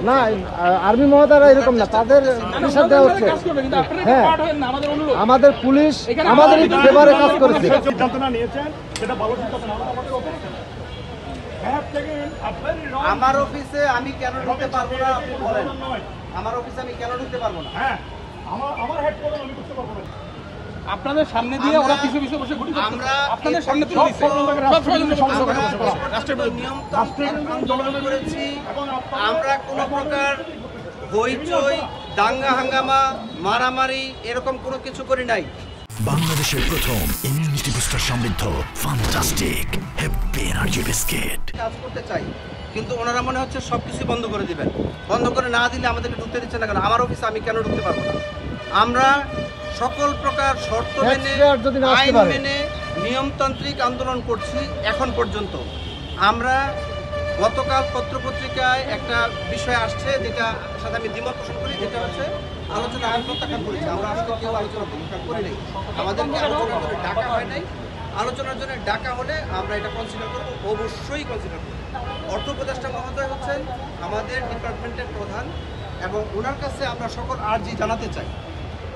না, আর্মি মহোদয়রা এরকম না, তাদের প্রেশার দেওয়া হচ্ছে। হ্যাঁ, আমাদের পুলিশ আমাদের ফেভারে কাজ করেছে। আমার অফিসে আমি কেন ঢুকতে পারবো না আপনি বলেন? আমার অফিসে আমি কেন ঢুকতে পারবো না? হ্যাঁ, আমার হেড কোয়ার্টার আমি ঢুকতে পারবো না। আপনাদের সামনে দিয়ে ওরা পিছু পিছু বসে গুলি করছে। আমরা আপনাদের সামনে তুলে দিচ্ছে। সব রাষ্ট্রের নিয়মতান্ত্রিক আন্দোলন করেছি। আমরা কোনো প্রকার হইচই, দাঙ্গা হাঙ্গামা, মারামারি এরকম কোনো কিছু করি নাই। বাংলাদেশের প্রথম ইমিউনিটি বুস্টার সমৃদ্ধ ফ্যান্টাস্টিক হ্যাপি এনার্জি বিস্কিট কাজ করতে চাই, কিন্তু ওনারা মনে হচ্ছে সবকিছু বন্ধ করে দিবেন। বন্ধ করে না দিলে আমাদেরকে ঢুকতে দিচ্ছে না কেন? আমার অফিসে আমি কেন ঢুকতে পারবো না? আমরা সকল প্রকার শর্ত মেনে, আইন মেনে নিয়মতান্ত্রিক আন্দোলন করছি এখন পর্যন্ত। আমরা গতকাল পত্রপত্রিকায় একটা বিষয় আসছে, যেটা সাথে আমি দ্বিমত পোষণ করি, যেটা হচ্ছে আলোচনা আমি প্রত্যাখ্যান করেছি। আমরা আসলে কেউ আলোচনা প্রত্যাখ্যান করি নাই, আমাদেরকে আলোচনার জন্য ডাকা হয় নাই। আলোচনার জন্য ডাকা হলে আমরা এটা কনসিডার করবো, অবশ্যই কনসিডার করবো। অর্থ উপদেষ্টা মহোদয় হচ্ছেন আমাদের ডিপার্টমেন্টের প্রধান এবং ওনার কাছে আমরা সকল আর্জি জানাতে চাই।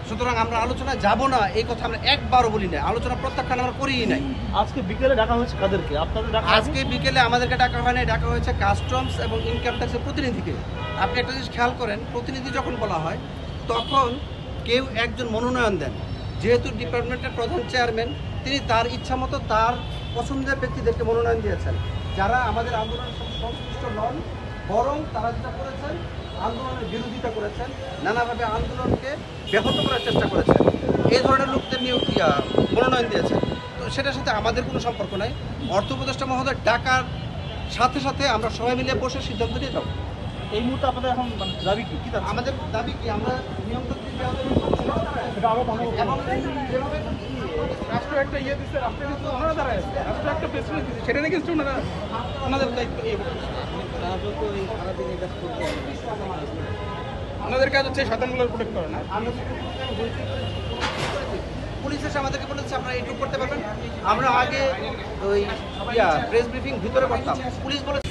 সুতরাং আমরা আলোচনায় যাব না এই কথা আমরা একবারও বলি না, আলোচনা প্রত্যাখ্যান আমরা করিই নাই। আজকে বিকেলে ডাকা হয়েছে কাদেরকে? আপনাদের ডাকা? আজকে বিকেলে আমাদেরকে ডাকা হয় নাই, ডাকা হয়েছে কাস্টমস এবং ইনকাম ট্যাক্সের প্রতিনিধিকে। আপনি একটা জিনিস খেয়াল করেন, প্রতিনিধি যখন বলা হয় তখন কেউ একজন মনোনয়ন দেন। যেহেতু ডিপার্টমেন্টের প্রধান চেয়ারম্যান, তিনি তার ইচ্ছা মতো তার পছন্দের ব্যক্তিদেরকে মনোনয়ন দিয়েছেন, যারা আমাদের আন্দোলনের সাথে সংশ্লিষ্ট নন, বরং তারা যেটা করেছেন আন্দোলনের বিরোধিতা করেছেন, নানাভাবে আন্দোলনকে ব্যাহত করার চেষ্টা করেছেন, এই ধরনের লোকদের নিয়ে মনোনয়ন দিয়েছেন। তো সেটার সাথে আমাদের কোনো সম্পর্ক নাই। অর্থ উপদেষ্টা মহোদয় ডাকার সাথে সাথে আমরা সবাই মিলে বসে সিদ্ধান্ত নিয়ে যাব। এই মুহূর্তে আপনাদের এখন দাবি কি? আমাদের দাবি কি? আমরা নিয়মতান্ত্রিক রাষ্ট্র একটা ইয়ে দিচ্ছে, রাষ্ট্র কিন্তু ওনারা দাঁড়ায়, রাষ্ট্র একটা প্রেসিডেন্ট দিচ্ছে, সেটা নিয়ে কিন্তু ওনারা ওনাদের দায়িত্ব। ওনাদের কাজ হচ্ছে শয়তানগুলোর প্রোটেক্ট করে না। পুলিশ এসে আমাদেরকে বলেছে আপনারা এইটুকু করতে পারবেন। আমরা আগে ওই প্রেস ব্রিফিং ভিতরে করতাম, পুলিশ বলেছে